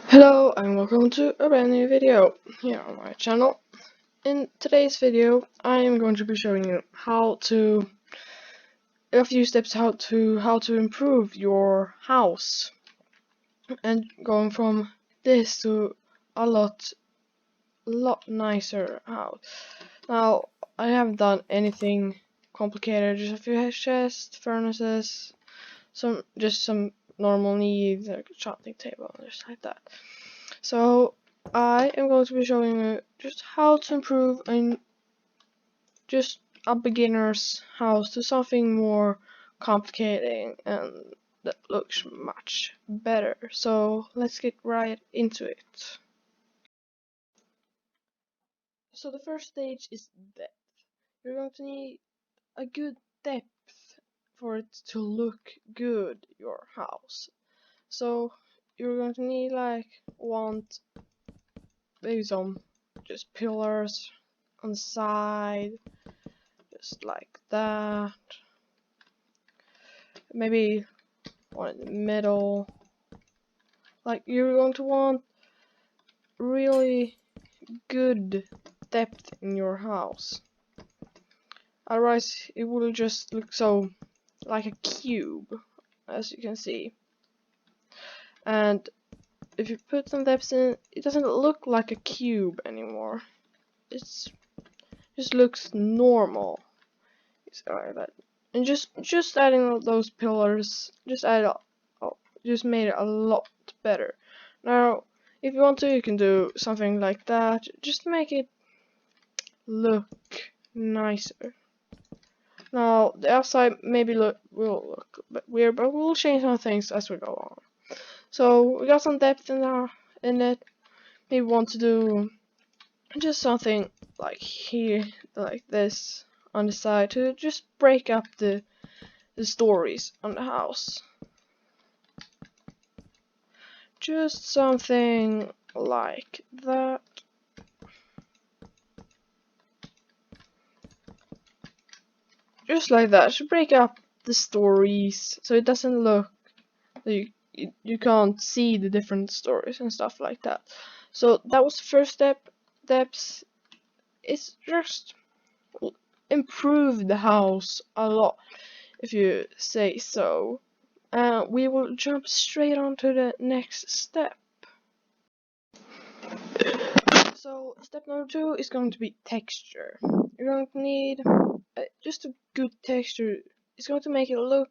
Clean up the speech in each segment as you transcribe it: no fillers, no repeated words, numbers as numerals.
Hello and welcome to a brand new video here on my channel. In today's video I am going to be showing you a few steps how to improve your house and going from this to a lot nicer house. Now I haven't done anything complicated, just a few chests, furnaces, some normal needs like a chopping table and just like that. So I am going to be showing you just how to improve just a beginner's house to something more complicated and that looks much better. So let's get right into it. So the first stage is depth. You're going to need a good depth for it to look good, your house. So you're going to need maybe some just pillars on the side, just like that. Maybe one in the middle. Like, you're going to want really good depth in your house. Otherwise, it will just look so like a cube, as you can see. And if you put some depth in, it doesn't look like a cube anymore. It just looks normal. Like that. And just adding those pillars just made it a lot better. Now if you want to, you can do something like that, just to make it look nicer. Now the outside maybe will look a bit weird, but we'll change some things as we go on. So we got some depth in it. Maybe want to do just something like here, like this on the side, to just break up the stories on the house. Just something like that. Just like that, to break up the stories so it doesn't look like you can't see the different stories and stuff like that. So that was the first step. Depths is just improve the house a lot, if you say so. We will jump straight on to the next step. So step number 2 is going to be texture. You're going to need just a good texture. It's going to make it look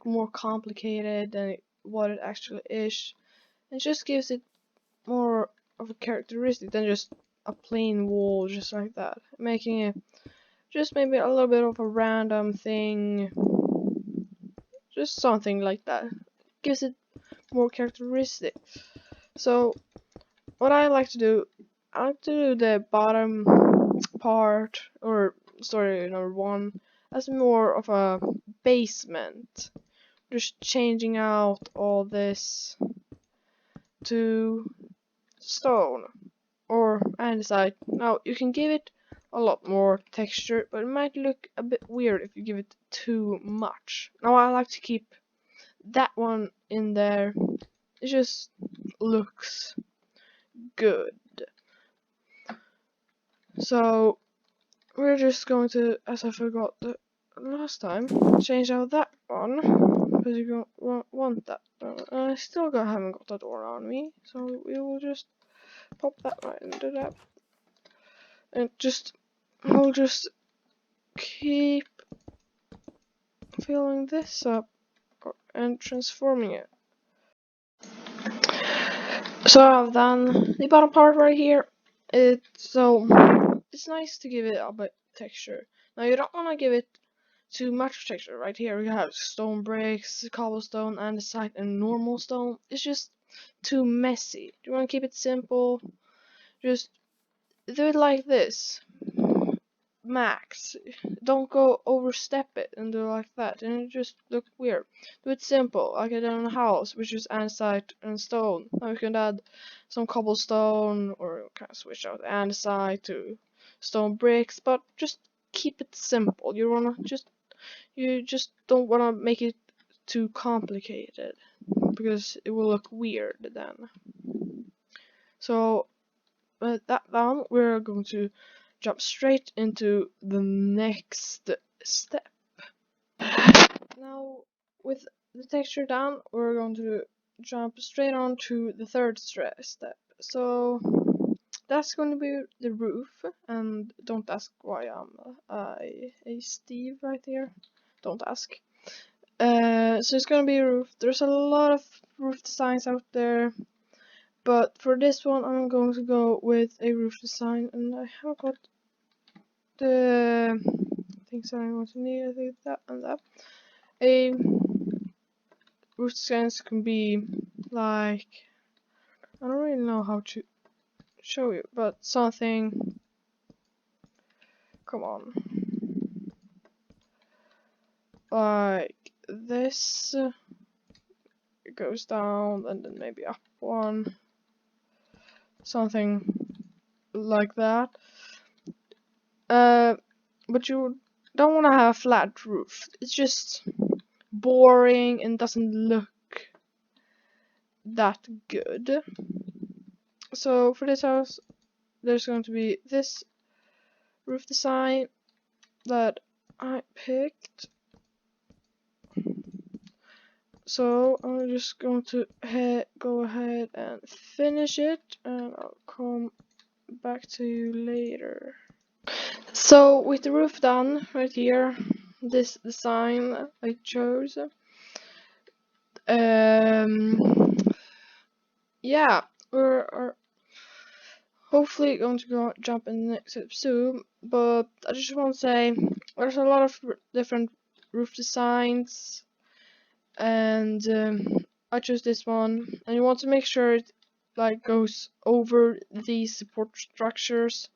more complicated than what it actually is. It just gives it more of a characteristic than just a plain wall, just like that. Making it just maybe a little bit of a random thing. Just something like that. Gives it more characteristic. So what I like to do, I like to do the bottom part, or story number 1, as more of a basement. Just changing out all this to stone or andesite. Now you can give it a lot more texture, but it might look a bit weird if you give it too much. Now I like to keep that one in there. It just looks good. So we're just going to, as I forgot the last time, change out that one, because you don't want that. I still haven't got that door on me, so we will just pop that right into that. And we'll just keep filling this up and transforming it. So I've done the bottom part right here. It's nice to give it a bit texture. Now you don't want to give it too much texture. Right here we have stone bricks, cobblestone, andesite, and normal stone. It's just too messy. You want to keep it simple. Just do it like this. Max. Don't go overstep it and do it like that, and it just look weird. Do it simple, like I did on the house, which is andesite and stone. Now you can add some cobblestone, or kind of switch out andesite to stone bricks, but just keep it simple. You just don't wanna make it too complicated because it will look weird then. So with that done, we're going to jump straight into the next step. Now with the texture done, we're going to jump straight on to the third step. So that's going to be the roof, and don't ask why I'm a Steve right here. Don't ask. So it's gonna be a roof. There's a lot of roof designs out there, but for this one I'm going to go with a roof design, and I have got the things I want to need. I think that and that. A roof designs can be like, I don't really know how to show you, but something. Come on. Like this. It goes down and then maybe up one. Something like that. But you don't want to have a flat roof. It's just boring and doesn't look that good. So for this house, there's going to be this roof design that I picked. So I'm just going to go ahead and finish it, and I'll come back to you later. So with the roof done right here, this design I chose, yeah, we're hopefully going to go jump in the next step soon, but I just want to say there's a lot of different roof designs, and I chose this one, and you want to make sure it like goes over these support structures,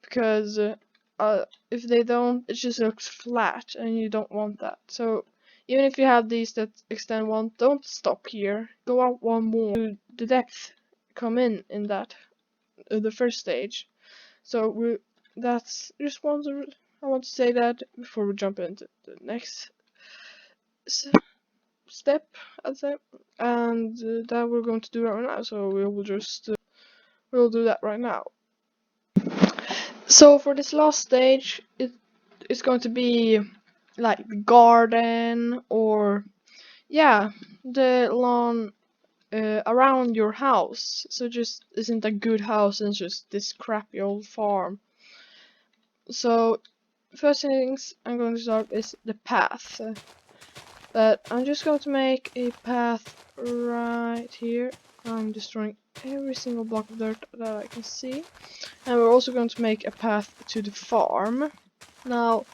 because if they don't, it just looks flat, and you don't want that. So even if you have these that extend one, don't stop here. Go out one more to the depth come in that the first stage. So that's just I want to say that before we jump into the next step, I'd say, and that we're going to do right now. So we will just we'll do that right now. So for this last stage, it's going to be like the garden, or yeah, the lawn around your house. So just isn't a good house and just this crappy old farm. So first things I'm going to start is the path. But I'm just going to make a path right here. I'm destroying every single block of dirt that I can see. And we're also going to make a path to the farm. Now,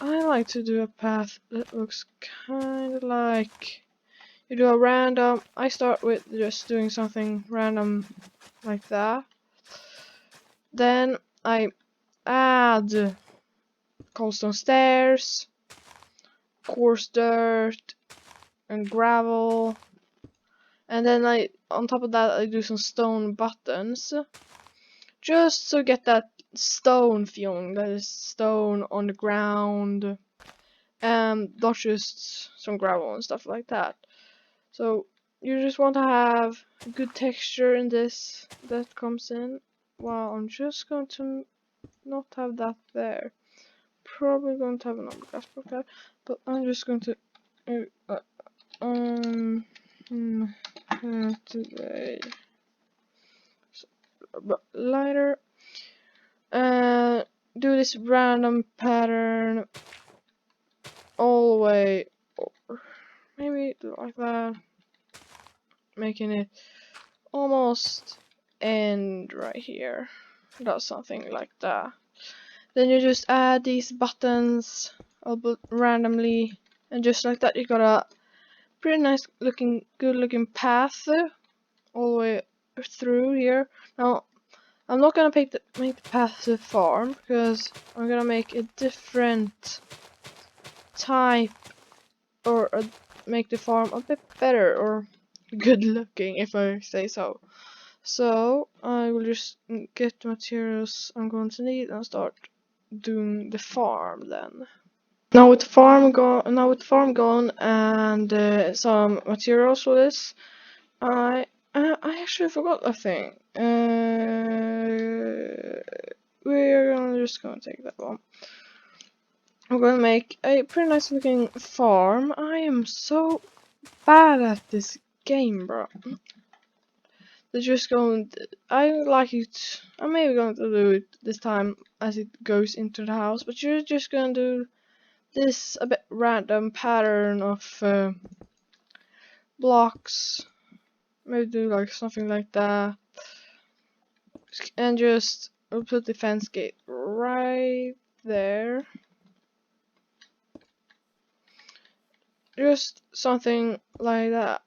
I like to do a path that looks kind of like you do a random. I start with just doing something random like that. Then I add cobblestone stairs, coarse dirt, and gravel. And then on top of that, I do some stone buttons. Just to get that stone feeling, that is stone on the ground. Not just some gravel and stuff like that. So you just want to have good texture in this that comes in. Well, I'm just going to not have that there. Probably going to have another grass block there, but I'm just going to today lighter, do this random pattern all the way over. Maybe do it like that, making it almost end right here. Does something like that. Then you just add these buttons randomly, and just like that you got a pretty nice looking, good looking path all the way through here. Now I'm not gonna make the path to the farm, because I'm gonna make a different type, or make the farm a bit better or good looking, if I say so. So I will just get the materials I'm going to need and start doing the farm then. Now with the farm gone and some materials for this, I actually forgot a thing. We're just gonna take that one. I'm gonna make a pretty nice looking farm. I am so bad at this game, bro. They're just going. I like it. I'm maybe going to do it this time as it goes into the house, but you're just gonna do this a bit random pattern of blocks. Maybe do like something like that, and just I'll put the fence gate right there. Just something like that.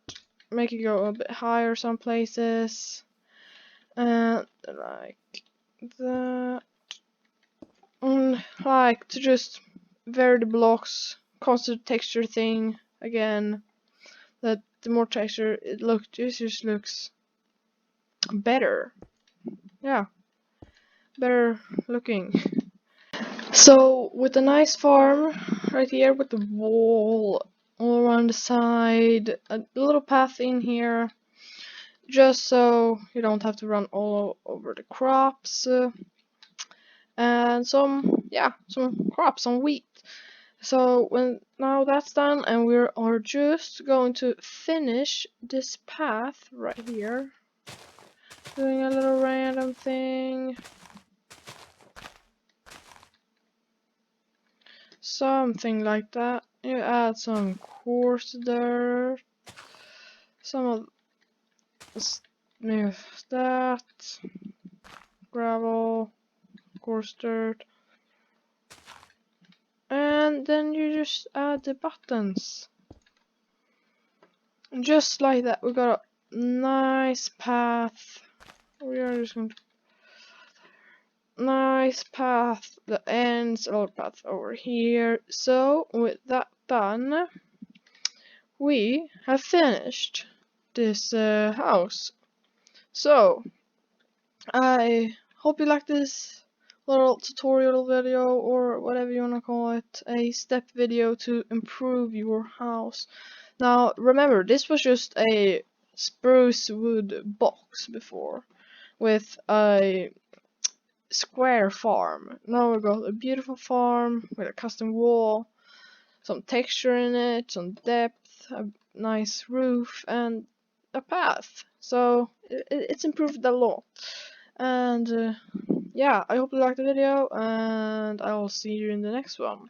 Make it go a bit higher some places, and like that. Like to just vary the blocks, constant texture thing again. That the more texture it just looks better. Yeah, better looking. So with a nice farm right here with the wall all around the side, a little path in here, just so you don't have to run all over the crops, and some crops, some wheat. So now that's done, and we are just going to finish this path right here, doing a little random thing. Something like that. You add some coarse dirt, some of that, gravel, coarse dirt, and then you just add the buttons. And just like that, we got a nice path. We are just going to nice path that ends our path over here. So with that done, we have finished this house. So I hope you like this little tutorial video, or whatever you wanna call it, a step video to improve your house. Now remember, this was just a spruce wood box before with a square farm. Now we got a beautiful farm with a custom wall, some texture in it, some depth, a nice roof, and a path. So it's improved a lot. And yeah, I hope you liked the video, and I will see you in the next one.